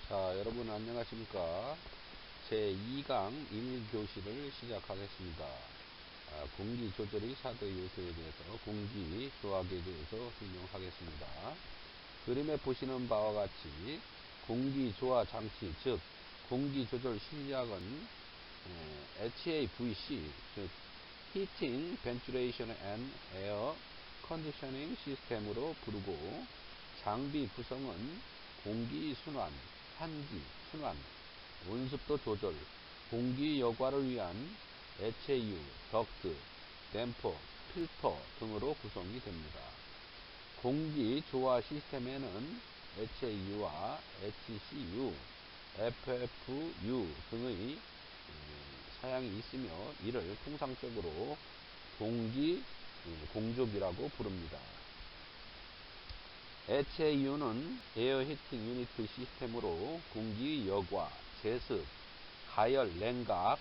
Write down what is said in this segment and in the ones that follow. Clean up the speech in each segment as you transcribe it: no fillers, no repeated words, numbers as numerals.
자, 여러분 안녕하십니까? 제2강 1교시를 시작하겠습니다. 공기 조절의 4대 요소에 대해서 공기 조화에 대해서 설명하겠습니다. 그림에 보시는 바와 같이 공기 조화 장치, 즉 공기 조절 시작은 HVAC, 즉 Heating, Ventilation and Air Conditioning 시스템으로 부르고, 장비 구성은 공기 순환, 환기, 순환, 온습도 조절, 공기 여과를 위한 HAU, 덕트, 댐퍼, 필터 등으로 구성이 됩니다. 공기 조화 시스템에는 HAU와 HCU, FFU 등의 사양이 있으며 이를 통상적으로 공기 공조기라고 부릅니다. HAU는 에어 히팅 유니트 시스템으로 공기 여과, 제습, 가열, 냉각,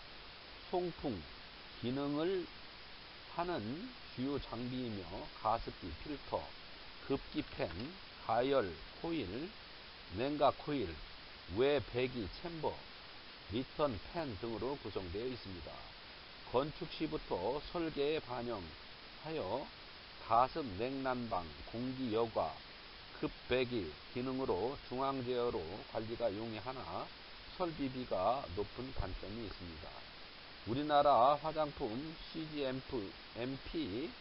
송풍 기능을 하는 주요 장비이며, 가습기 필터, 급기 팬, 가열 코일, 냉각 코일, 외 배기 챔버, 리턴 팬 등으로 구성되어 있습니다. 건축 시부터 설계에 반영하여 가습 냉난방, 공기 여과, 급배기 기능으로 중앙 제어로 관리가 용이하나 설비비가 높은 단점이 있습니다. 우리나라 화장품 CGMP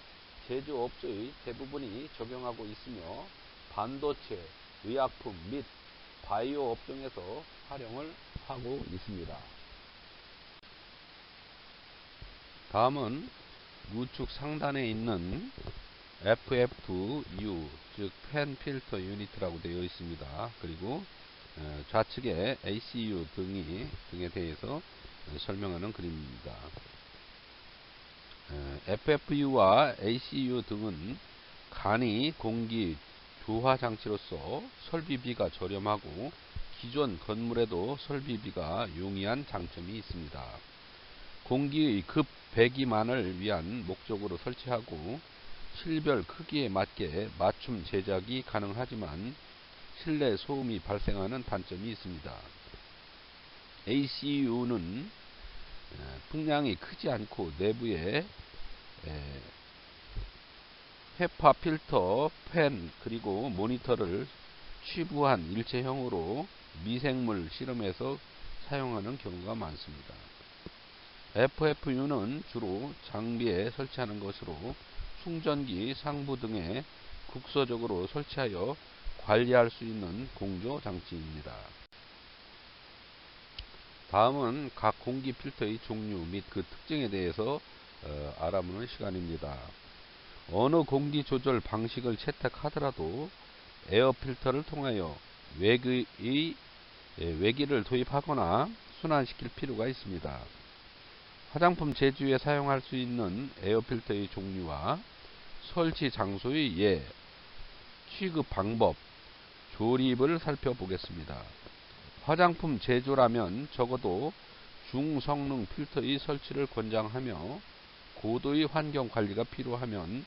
제조업체의 대부분이 적용하고 있으며, 반도체, 의약품 및 바이오 업종에서 활용을 하고 있습니다. 다음은 우측 상단에 있는 FFU, 즉 팬 필터 유니트라고 되어 있습니다. 그리고 좌측에 ACU 등에 대해서 설명하는 그림입니다. FFU와 ACU 등은 간이 공기 조화 장치로서 설비비가 저렴하고 기존 건물에도 설비비가 용이한 장점이 있습니다. 공기의 급 배기만을 위한 목적으로 설치하고 실별 크기에 맞게 맞춤 제작이 가능하지만 실내 소음이 발생하는 단점이 있습니다. ACU는 풍량이 크지 않고 내부에 헤파 필터, 팬, 그리고 모니터를 취부한 일체형으로 미생물 실험에서 사용하는 경우가 많습니다. FFU는 주로 장비에 설치하는 것으로 충전기 상부 등에 국소적으로 설치하여 관리할 수 있는 공조 장치입니다. 다음은 각 공기 필터의 종류 및 그 특징에 대해서 알아보는 시간입니다. 어느 공기 조절 방식을 채택하더라도 에어 필터를 통하여 외기를 도입하거나 순환시킬 필요가 있습니다. 화장품 제조에 사용할 수 있는 에어 필터의 종류와 설치 장소의 예, 취급 방법, 조립을 살펴보겠습니다. 화장품 제조라면 적어도 중성능 필터의 설치를 권장하며, 고도의 환경 관리가 필요하면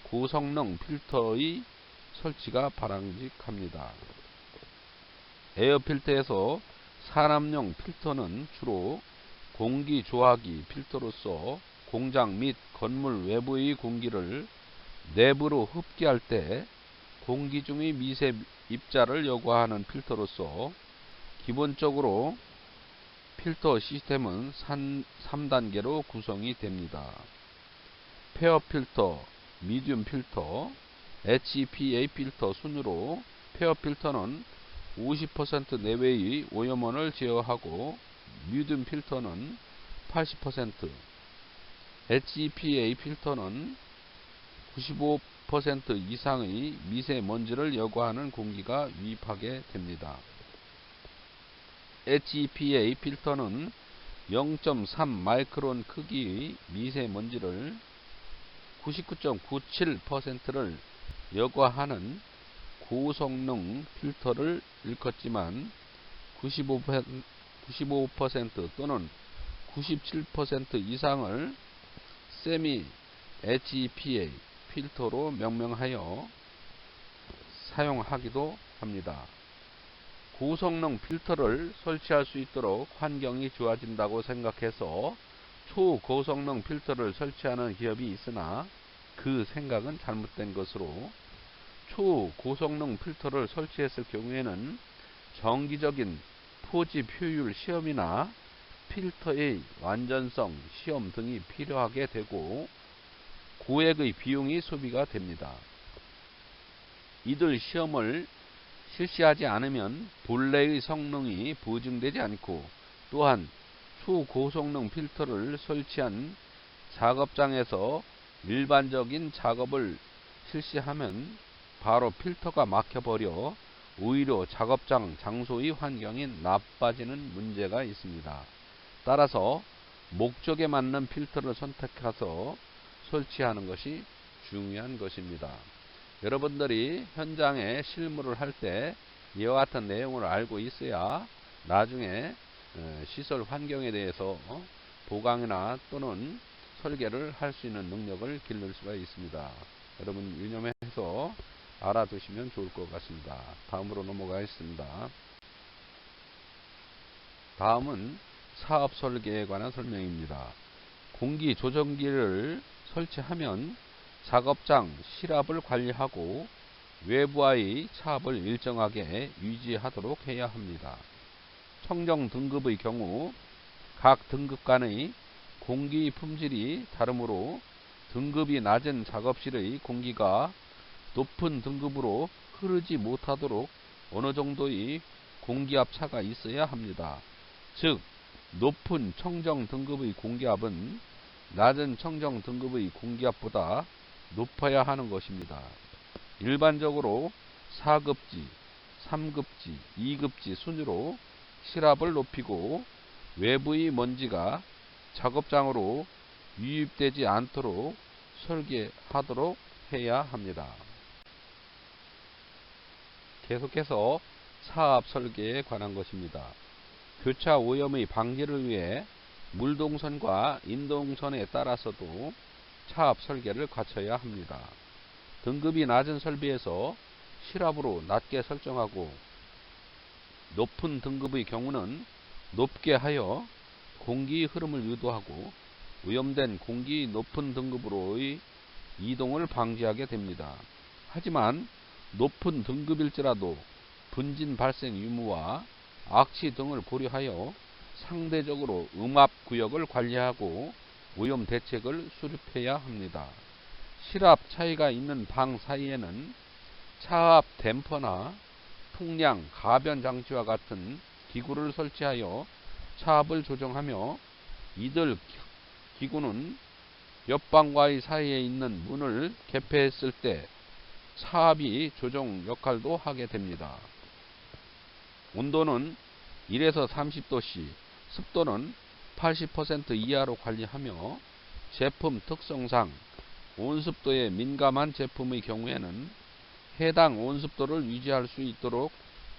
고성능 필터의 설치가 바람직합니다. 에어 필터에서 산업용 필터는 주로 공기 조화기 필터로서 공장 및 건물 외부의 공기를 내부로 흡기할 때 공기 중의 미세 입자를 여과하는 필터로서, 기본적으로 필터 시스템은 3단계로 구성이 됩니다. 페어 필터, 미디움 필터, HEPA 필터 순으로 페어 필터는 50% 내외의 오염원을 제어하고, 미디움 필터는 80%, HEPA 필터는 95% 이상의 미세먼지를 여과하는 공기가 유입하게 됩니다. HEPA 필터는 0.3 마이크론 크기의 미세먼지를 99.97%를 여과하는 고성능 필터를 일컫지만, 95% 또는 97% 이상을 세미 HEPA 필터로 명명하여 사용하기도 합니다. 고성능 필터를 설치할 수 있도록 환경이 좋아진다고 생각해서 초고성능 필터를 설치하는 기업이 있으나 그 생각은 잘못된 것으로, 초고성능 필터를 설치했을 경우에는 정기적인 포집 효율 시험이나 필터의 완전성 시험 등이 필요하게 되고 고액의 비용이 소비가 됩니다. 이들 시험을 실시하지 않으면 본래의 성능이 보증되지 않고, 또한 초고성능 필터를 설치한 작업장에서 일반적인 작업을 실시하면 바로 필터가 막혀버려 오히려 작업장 장소의 환경이 나빠지는 문제가 있습니다. 따라서 목적에 맞는 필터를 선택해서 설치하는 것이 중요한 것입니다. 여러분들이 현장에 실무를 할 때 이와 같은 내용을 알고 있어야 나중에 시설 환경에 대해서 보강이나 또는 설계를 할 수 있는 능력을 기를 수가 있습니다. 여러분 유념해서 알아두시면 좋을 것 같습니다. 다음으로 넘어가겠습니다. 다음은 사업 설계에 관한 설명입니다. 공기 조정기를 설치하면 작업장 실압을 관리하고 외부와의 차압을 일정하게 유지하도록 해야 합니다. 청정 등급의 경우 각 등급 간의 공기 품질이 다르므로 등급이 낮은 작업실의 공기가 높은 등급으로 흐르지 못하도록 어느 정도의 공기압 차가 있어야 합니다. 즉, 높은 청정 등급의 공기압은 낮은 청정 등급의 공기압보다 높아야 하는 것입니다. 일반적으로 4급지, 3급지, 2급지 순으로 실압을 높이고 외부의 먼지가 작업장으로 유입되지 않도록 설계하도록 해야 합니다. 계속해서 사업 설계에 관한 것입니다. 교차 오염의 방지를 위해 물동선과 인동선에 따라서도 차압 설계를 갖춰야 합니다. 등급이 낮은 설비에서 실압으로 낮게 설정하고 높은 등급의 경우는 높게 하여 공기 흐름을 유도하고 오염된 공기 높은 등급으로의 이동을 방지하게 됩니다. 하지만 높은 등급일지라도 분진 발생 유무와 악취 등을 고려하여 상대적으로 음압 구역을 관리하고 오염 대책을 수립해야 합니다. 실압 차이가 있는 방 사이에는 차압 댐퍼나 풍량 가변 장치와 같은 기구를 설치하여 차압을 조정하며 이들 기구는 옆방과의 사이에 있는 문을 개폐했을 때 차압이 조정 역할도 하게 됩니다. 온도는 1에서 30도씨, 습도는 80% 이하로 관리하며 제품 특성상 온습도에 민감한 제품의 경우에는 해당 온습도를 유지할 수 있도록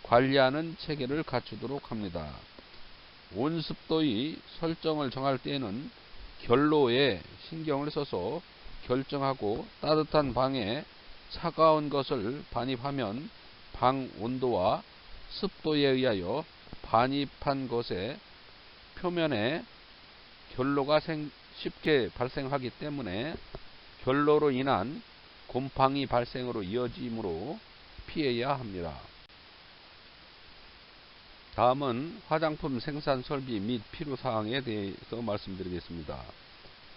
관리하는 체계를 갖추도록 합니다. 온습도의 설정을 정할 때에는 결로에 신경을 써서 결정하고 따뜻한 방에 차가운 것을 반입하면 방 온도와 습도에 의하여 반입한 것의 표면에 결로가 쉽게 발생하기 때문에 결로로 인한 곰팡이 발생으로 이어지므로 피해야 합니다. 다음은 화장품 생산 설비 및 필요사항에 대해서 말씀드리겠습니다.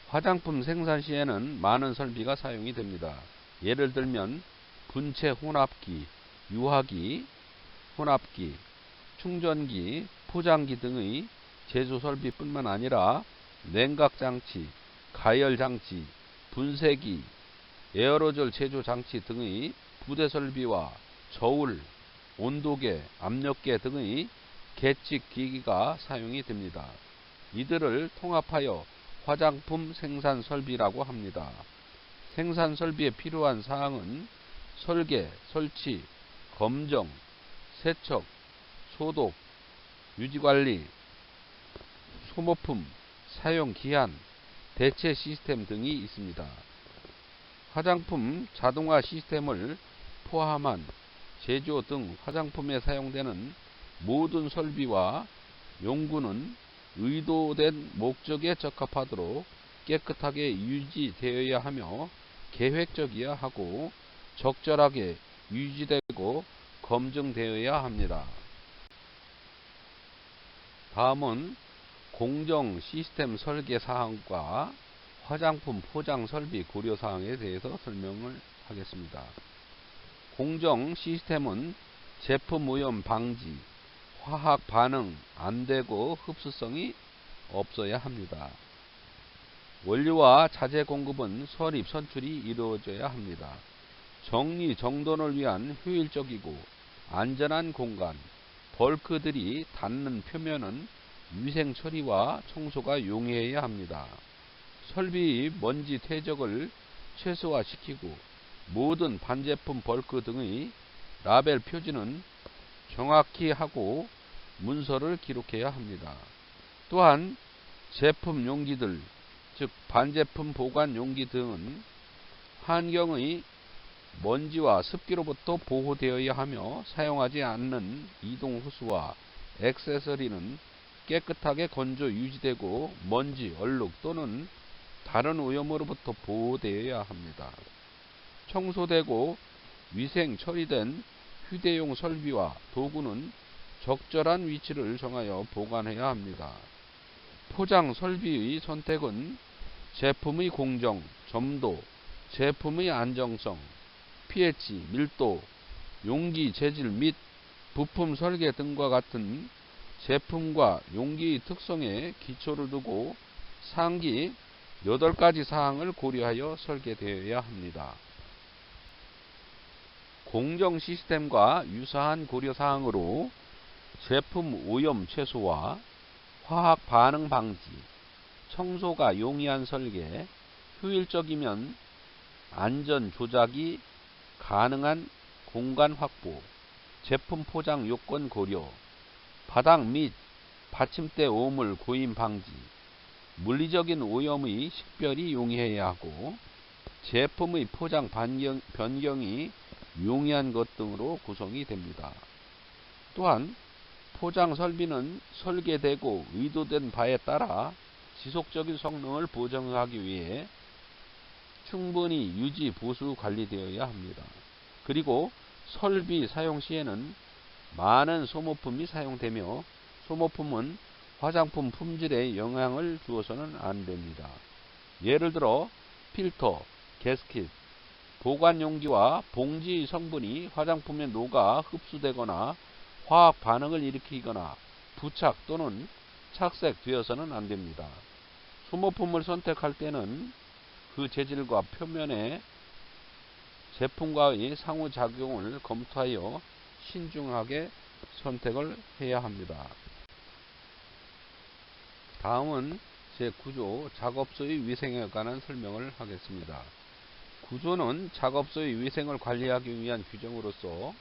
화장품 생산 시에는 많은 설비가 사용이 됩니다. 예를 들면 분체 혼합기, 유화기, 혼합기, 충전기, 포장기 등의 제조 설비뿐만 아니라 냉각장치, 가열장치, 분쇄기, 에어로졸 제조 장치 등의 부대 설비와 저울, 온도계, 압력계 등의 계측 기기가 사용이 됩니다. 이들을 통합하여 화장품 생산 설비라고 합니다. 생산 설비에 필요한 사항은 설계, 설치, 검정, 세척, 소독, 유지관리, 소모품, 사용기한, 대체 시스템 등이 있습니다. 화장품 자동화 시스템을 포함한 제조 등 화장품에 사용되는 모든 설비와 용구는 의도된 목적에 적합하도록 깨끗하게 유지되어야 하며 계획적이어야 하고 적절하게 유지되고 검증되어야 합니다. 다음은 공정 시스템 설계 사항과 화장품 포장 설비 고려 사항에 대해서 설명을 하겠습니다. 공정 시스템은 제품 오염 방지, 화학 반응 안되고 흡수성이 없어야 합니다. 원료와 자재 공급은 선입 선출이 이루어져야 합니다. 정리 정돈을 위한 효율적이고 안전한 공간, 벌크들이 닿는 표면은 위생 처리와 청소가 용이해야 합니다. 설비 먼지 퇴적을 최소화시키고 모든 반제품 벌크 등의 라벨 표지는 정확히 하고 문서를 기록해야 합니다. 또한 제품 용기들, 즉 반제품 보관 용기 등은 환경의 먼지와 습기로부터 보호되어야 하며 사용하지 않는 이동 호스와 액세서리는 깨끗하게 건조 유지되고 먼지, 얼룩 또는 다른 오염으로부터 보호되어야 합니다. 청소되고 위생 처리된 휴대용 설비와 도구는 적절한 위치를 정하여 보관해야 합니다. 포장 설비의 선택은 제품의 공정, 점도, 제품의 안정성, pH, 밀도, 용기 재질 및 부품 설계 등과 같은 제품과 용기의 특성에 기초를 두고 상기 8가지 사항을 고려하여 설계되어야 합니다. 공정 시스템과 유사한 고려 사항으로 제품 오염 최소화, 화학 반응 방지, 청소가 용이한 설계, 효율적이면 안전 조작이 가능한 공간 확보, 제품 포장 요건 고려, 바닥 및 받침대 오물 고임 방지, 물리적인 오염의 식별이 용이해야 하고 제품의 포장 변경이 용이한 것 등으로 구성이 됩니다. 또한 포장 설비는 설계되고 의도된 바에 따라 지속적인 성능을 보장하기 위해 충분히 유지 보수 관리되어야 합니다. 그리고 설비 사용 시에는 많은 소모품이 사용되며 소모품은 화장품 품질에 영향을 주어서는 안됩니다. 예를 들어 필터, 가스켓, 보관 용기와 봉지 성분이 화장품에 녹아 흡수되거나 화학 반응을 일으키거나 부착 또는 착색되어서는 안됩니다. 소모품을 선택할 때는 그 재질과 표면의 제품과의 상호작용을 검토하여 신중하게 선택을 해야 합니다. 다음은 제9조 작업소의 위생에 관한 설명을 하겠습니다. 구조는 작업소의 위생을 관리하기 위한 규정으로서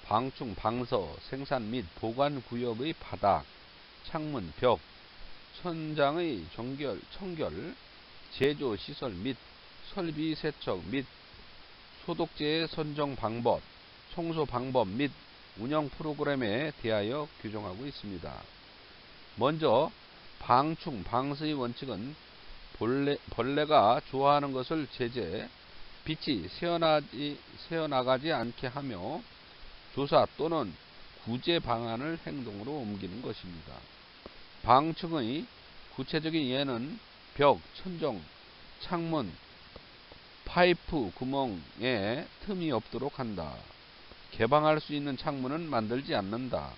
방충, 방서, 생산 및 보관 구역의 바닥, 창문, 벽, 천장의 청결, 제조 시설 및 설비 세척 및 소독제의 선정 방법, 청소 방법 및 운영 프로그램에 대하여 규정하고 있습니다. 먼저 방충, 방서의 원칙은 벌레가 좋아하는 것을 제재, 빛이 새어나가지 않게 하며 조사 또는 구제 방안을 행동으로 옮기는 것입니다. 방충의 구체적인 예는 벽, 천정, 창문, 파이프 구멍에 틈이 없도록 한다. 개방할 수 있는 창문은 만들지 않는다.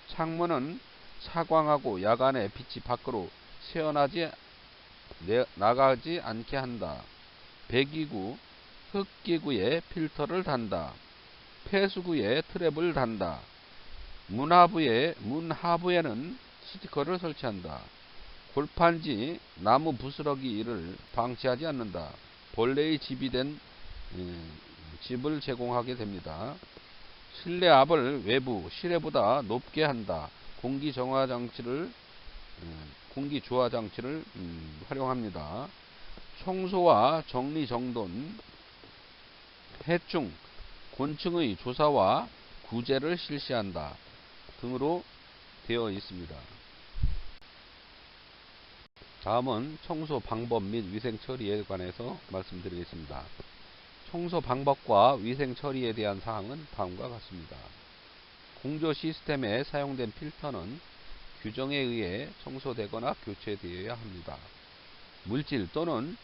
창문은 차광하고 야간에 빛이 밖으로 새어나가지 않게 한다. 배기구, 흡기구에 필터를 단다. 폐수구에 트랩을 단다. 문 하부에는 스티커를 설치한다. 골판지, 나무 부스러기를 방치하지 않는다. 벌레의 집이 된 집을 제공하게 됩니다. 실내 압을 외부 실외보다 높게 한다. 공기 조화 장치를 활용합니다. 청소와 정리 정돈, 해충, 곤충의 조사와 구제를 실시한다. 등으로 되어 있습니다. 다음은 청소 방법 및 위생 처리에 관해서 말씀드리겠습니다. 청소 방법과 위생 처리에 대한 사항은 다음과 같습니다. 공조 시스템에 사용된 필터는 규정에 의해 청소되거나 교체되어야 합니다. 물질 또는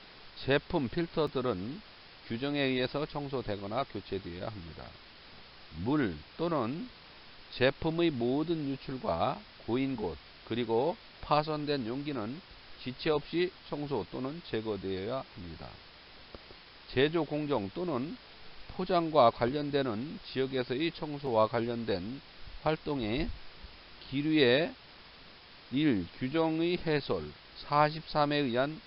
제품 필터들은 규정에 의해서 청소되거나 교체되어야 합니다. 물 또는 제품의 모든 유출과 고인 곳 그리고 파손된 용기는 지체 없이 청소 또는 제거되어야 합니다. 제조 공정 또는 포장과 관련되는 지역에서의 청소와 관련된 활동에 기류의 1. 규정의 해설 43에 의한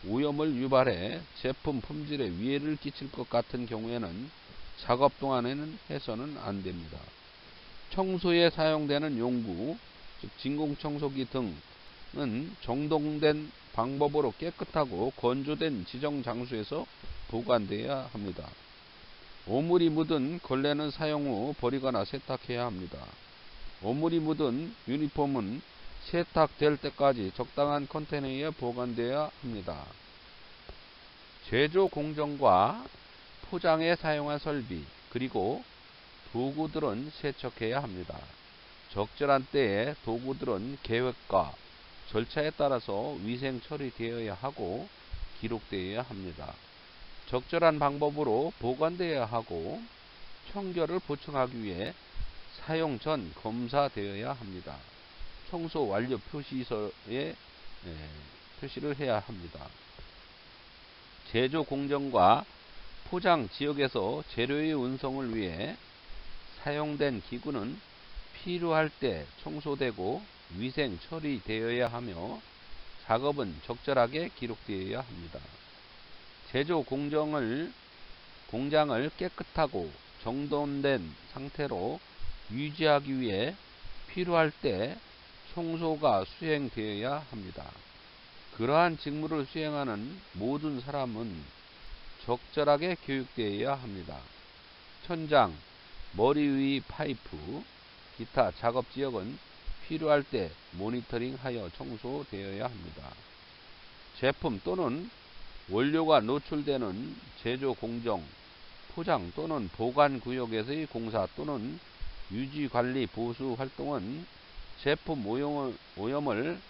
오염을 유발해 제품 품질에 위해를 끼칠 것 같은 경우에는 작업 동안에는 해서는 안됩니다. 청소에 사용되는 용구, 즉 진공청소기 등은 정돈된 방법으로 깨끗하고 건조된 지정 장소에서 보관되어야 합니다. 오물이 묻은 걸레는 사용 후 버리거나 세탁해야 합니다. 오물이 묻은 유니폼은 세탁될 때까지 적당한 컨테이너에 보관되어야 합니다. 제조 공정과 포장에 사용한 설비 그리고 도구들은 세척해야 합니다. 적절한 때에 도구들은 계획과 절차에 따라서 위생 처리되어야 하고 기록되어야 합니다. 적절한 방법으로 보관되어야 하고 청결을 보충하기 위해 사용 전 검사되어야 합니다. 청소 완료 표시서에 표시를 해야 합니다. 제조 공정과 포장 지역에서 재료의 운송을 위해 사용된 기구는 필요할 때 청소되고 위생 처리되어야 하며 작업은 적절하게 기록되어야 합니다. 제조 공장을 깨끗하고 정돈된 상태로 유지하기 위해 필요할 때 청소가 수행되어야 합니다. 그러한 직무를 수행하는 모든 사람은 적절하게 교육되어야 합니다. 천장, 머리 위 파이프, 기타 작업 지역은 필요할 때 모니터링하여 청소되어야 합니다. 제품 또는 원료가 노출되는 제조 공정, 포장 또는 보관 구역에서의 공사 또는 유지 관리 보수 활동은 제품 오염을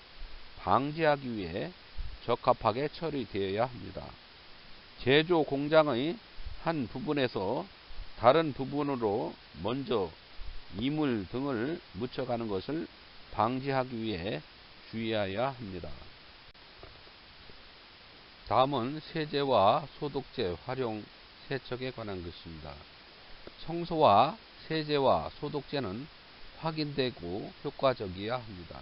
방지하기 위해 적합하게 처리되어야 합니다. 제조 공장의 한 부분에서 다른 부분으로 먼저 이물 등을 묻혀가는 것을 방지하기 위해 주의해야 합니다. 다음은 세제와 소독제 활용 세척에 관한 것입니다. 청소와 세제와 소독제는 확인되고 효과적이어야 합니다.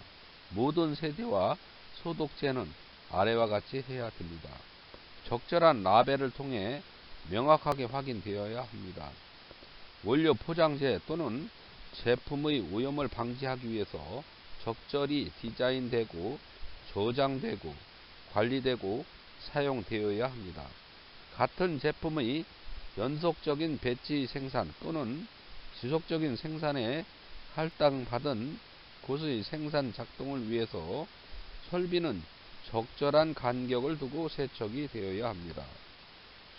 모든 세제와 소독제는 아래와 같이 해야 됩니다. 적절한 라벨을 통해 명확하게 확인되어야 합니다. 원료 포장재 또는 제품의 오염을 방지하기 위해서 적절히 디자인되고 저장되고 관리되고 사용되어야 합니다. 같은 제품의 연속적인 배치 생산 또는 지속적인 생산에 할당받은 곳의 생산 작동을 위해서 설비는 적절한 간격을 두고 세척이 되어야 합니다.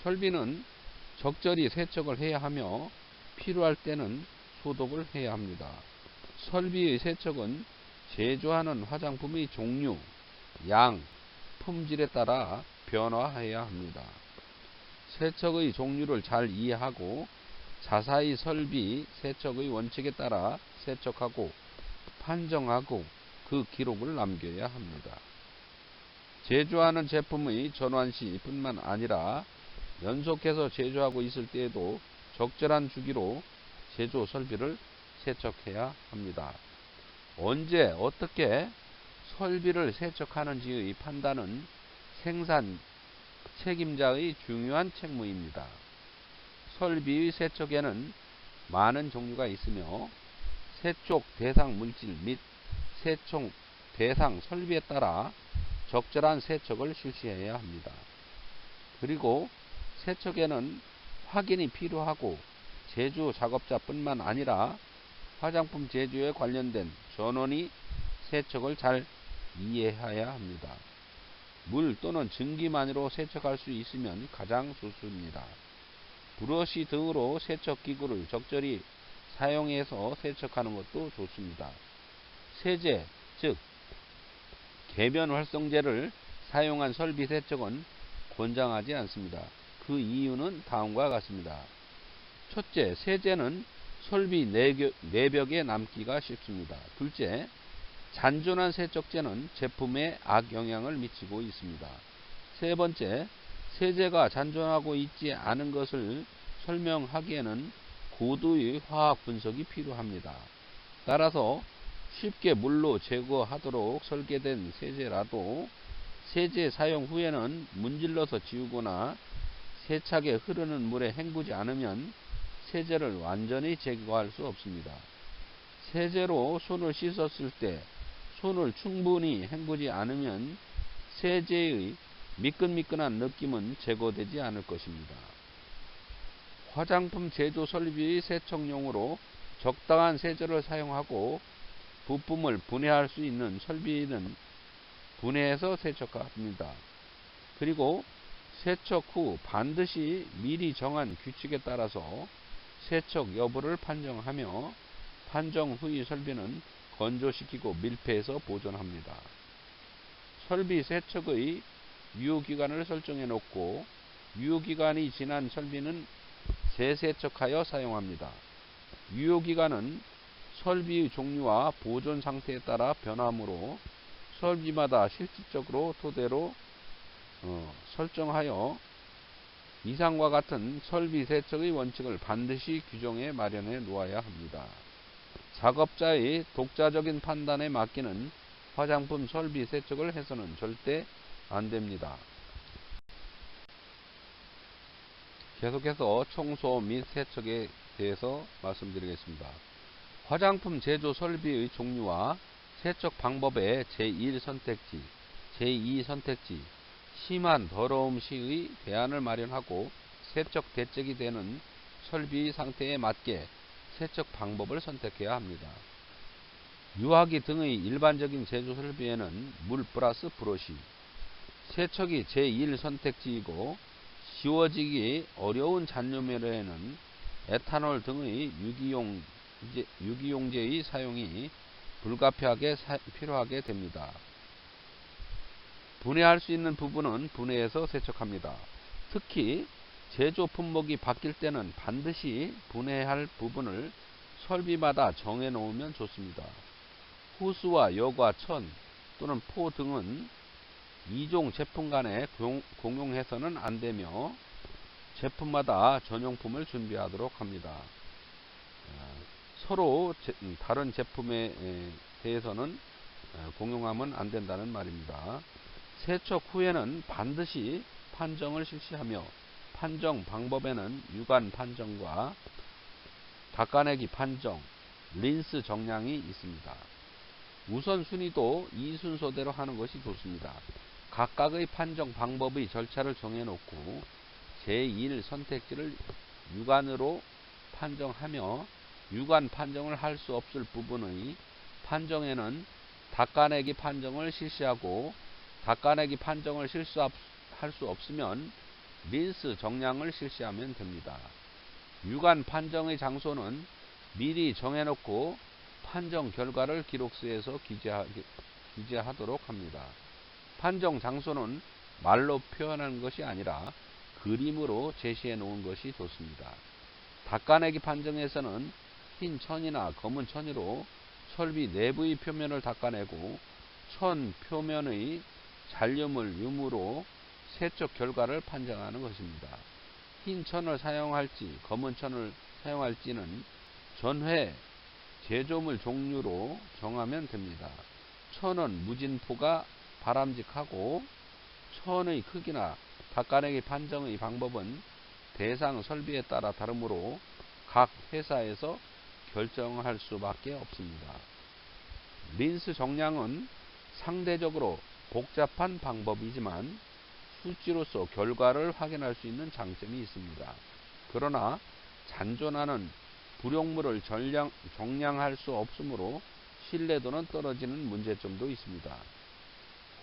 설비는 적절히 세척을 해야 하며 필요할 때는 소독을 해야 합니다. 설비의 세척은 제조하는 화장품의 종류, 양, 품질에 따라 변화해야 합니다. 세척의 종류를 잘 이해하고 자사히 설비 세척의 원칙에 따라 세척하고 판정하고 그 기록을 남겨야 합니다. 제조하는 제품의 전환시 뿐만 아니라 연속해서 제조하고 있을 때에도 적절한 주기로 제조 설비를 세척해야 합니다. 언제 어떻게 설비를 세척하는지의 판단은 생산 책임자의 중요한 책무입니다. 설비의 세척에는 많은 종류가 있으며 세척 대상 물질 및 세척 대상 설비에 따라 적절한 세척을 실시해야 합니다. 그리고 세척에는 확인이 필요하고 제조 작업자뿐만 아니라 화장품 제조에 관련된 전원이 세척을 잘 이해해야 합니다. 물 또는 증기만으로 세척할 수 있으면 가장 좋습니다. 브러쉬 등으로 세척기구를 적절히 사용해서 세척하는 것도 좋습니다. 세제, 즉 계면 활성제를 사용한 설비 세척은 권장하지 않습니다. 그 이유는 다음과 같습니다. 첫째, 세제는 설비 내벽에 남기가 쉽습니다. 둘째, 잔존한 세척제는 제품에 악영향을 미치고 있습니다. 세 번째, 세제가 잔존하고 있지 않은 것을 설명하기에는 고도의 화학 분석이 필요합니다. 따라서 쉽게 물로 제거하도록 설계된 세제라도 세제 사용 후에는 문질러서 지우거나 세차게 흐르는 물에 헹구지 않으면 세제를 완전히 제거할 수 없습니다. 세제로 손을 씻었을 때 손을 충분히 헹구지 않으면 세제의 미끈미끈한 느낌은 제거되지 않을 것입니다. 화장품 제조 설비 세척용으로 적당한 세제를 사용하고 부품을 분해할 수 있는 설비는 분해해서 세척합니다. 그리고 세척 후 반드시 미리 정한 규칙에 따라서 세척 여부를 판정하며 판정 후의 설비는 건조시키고 밀폐해서 보존합니다. 설비 세척의 유효기간을 설정해 놓고 유효기간이 지난 설비는 재세척하여 사용합니다. 유효기간은 설비의 종류와 보존 상태에 따라 변하므로 설비마다 실질적으로 토대로 설정하여 이상과 같은 설비 세척의 원칙을 반드시 규정해 마련해 놓아야 합니다. 작업자의 독자적인 판단에 맡기는 화장품 설비 세척을 해서는 절대 안 됩니다. 계속해서 청소 및 세척에 대해서 말씀드리겠습니다. 화장품 제조 설비의 종류와 세척 방법의 제1 선택지, 제2 선택지, 심한 더러움 시의 대안을 마련하고 세척 대책이 되는 설비 상태에 맞게 세척 방법을 선택해야 합니다. 유화기 등의 일반적인 제조 설비에는 물 플러스 브러쉬, 세척이 제1 선택지이고 지워지기 어려운 잔류면에는 에탄올 등의 유기용제의 사용이 불가피하게 필요하게 됩니다. 분해할 수 있는 부분은 분해해서 세척합니다. 특히 제조 품목이 바뀔 때는 반드시 분해할 부분을 설비마다 정해 놓으면 좋습니다. 호스와 여과, 천 또는 포 등은 2종 제품 간에 공용해서는 안 되며 제품마다 전용품을 준비하도록 합니다. 서로 다른 제품에 대해서는 공용하면 안 된다는 말입니다. 세척 후에는 반드시 판정을 실시하며 판정 방법에는 유관 판정과 닦아내기 판정, 린스 정량이 있습니다. 우선순위도 이 순서대로 하는 것이 좋습니다. 각각의 판정 방법의 절차를 정해놓고 제1 선택지를 유관으로 판정하며 유관 판정을 할 수 없을 부분의 판정에는 닦아내기 판정을 실시하고 닦아내기 판정을 할 수 없으면 린스 정량을 실시하면 됩니다. 유관 판정의 장소는 미리 정해놓고 판정 결과를 기록서에서 기재하도록 합니다. 판정 장소는 말로 표현하는 것이 아니라 그림으로 제시해 놓은 것이 좋습니다. 닦아내기 판정에서는 흰 천이나 검은 천으로 설비 내부의 표면을 닦아내고 천 표면의 잔류물 유무로 세척 결과를 판정하는 것입니다. 흰 천을 사용할지 검은 천을 사용할지는 전회 제조물 종류로 정하면 됩니다. 천은 무진포가 바람직하고 천의 크기나 닦아내기 판정의 방법은 대상 설비에 따라 다르므로 각 회사에서 결정할 수밖에 없습니다. 린스 정량은 상대적으로 복잡한 방법이지만 수치로서 결과를 확인할 수 있는 장점이 있습니다. 그러나 잔존하는 불용물을 정량할 수 없으므로 신뢰도는 떨어지는 문제점도 있습니다.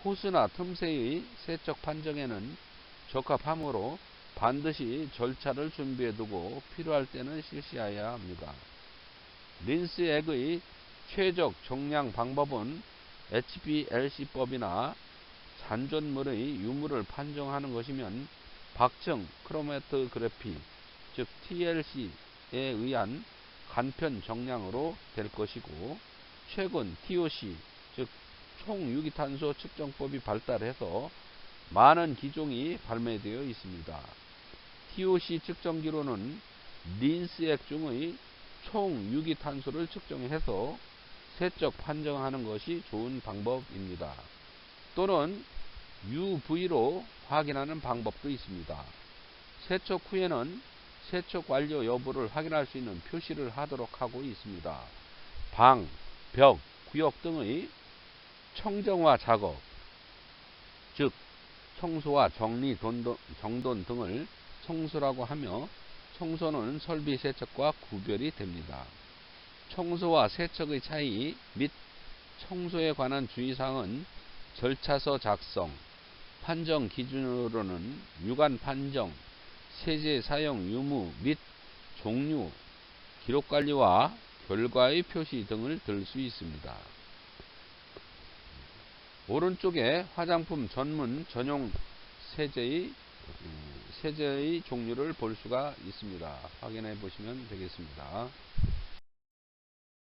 호스나 틈새의 세척 판정에는 적합하므로 반드시 절차를 준비해두고 필요할 때는 실시해야 합니다. 린스액의 최적 정량 방법은 HPLC법이나 잔존물의 유무를 판정하는 것이면 박정 크로매토그래피 즉 TLC에 의한 간편 정량으로 될 것이고, 최근 TOC 즉 총유기탄소 측정법이 발달해서 많은 기종이 발매되어 있습니다. TOC 측정기로는 린스액 중의 총유기탄소를 측정해서 세척 판정하는 것이 좋은 방법입니다. 또는 UV로 확인하는 방법도 있습니다. 세척 후에는 세척 완료 여부를 확인할 수 있는 표시를 하도록 하고 있습니다. 방, 벽, 구역 등의 청정화 작업, 즉 청소와 정리, 정돈 등을 청소라고 하며, 청소는 설비 세척과 구별이 됩니다. 청소와 세척의 차이 및 청소에 관한 주의사항은 절차서 작성, 판정 기준으로는 유관 판정, 세제 사용 유무 및 종류, 기록관리와 결과의 표시 등을 들 수 있습니다. 오른쪽에 화장품 전용 세제의 종류를 볼 수가 있습니다. 확인해 보시면 되겠습니다.